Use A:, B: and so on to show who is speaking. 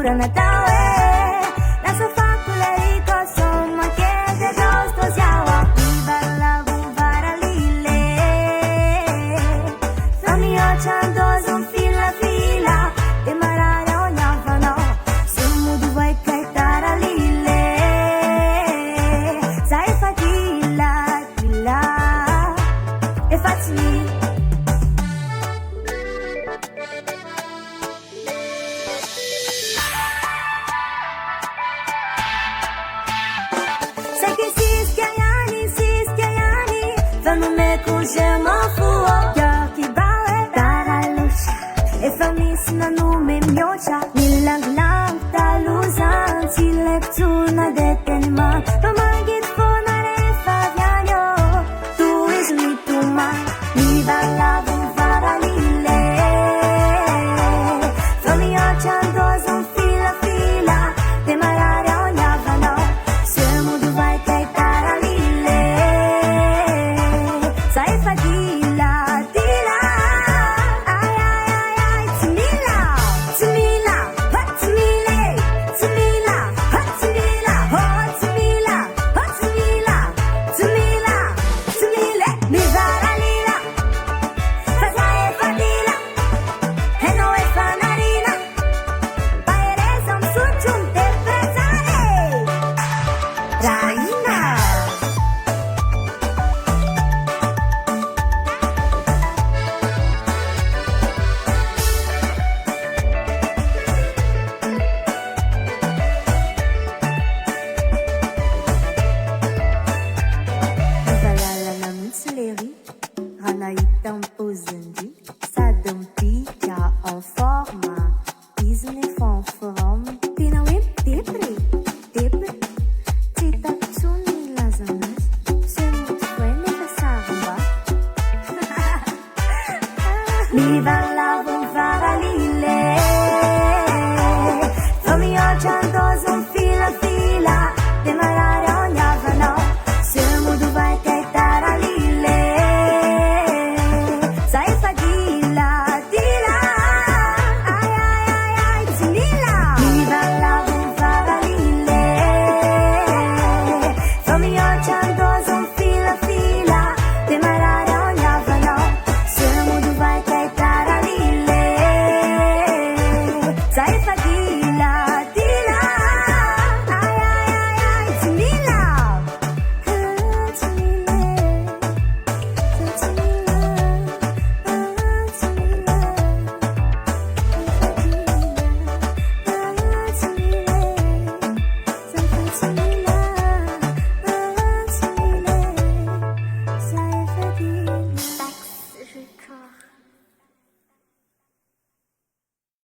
A: pura Natal nessa facularito somma che de gosto siamo viva la buvara lille fammi occiando son fila fila e marare ogni afano siamo due caitara lille sai fatilla tilla e facci Fanno me cuce ma fuo Giochi baue Tara luce E fammi sina nume miocia Nilla glanta lusan Si lectuna de tenman Romagit fonare faviano Tu is mi tu ma Viva la buvara lille Fammi occiando son fila fila De marare ogni avano Siamo due che tara lille Sai fatila, tila Ai ai ai ai Tumila, tumila Hot tumile, tumila Hot tumila, hot tumila Hot tumila, tumila Tumile, mi vara lila Fasa e fatila E no e fanarina Paere som su giunte prezare Raina Valala namin sa leri Hanaitang pozandi Sa dampica en forma Isne fon from Pinawim tipri Tipri Tita tsuni lazanas Semut fwene kasaramba Viva la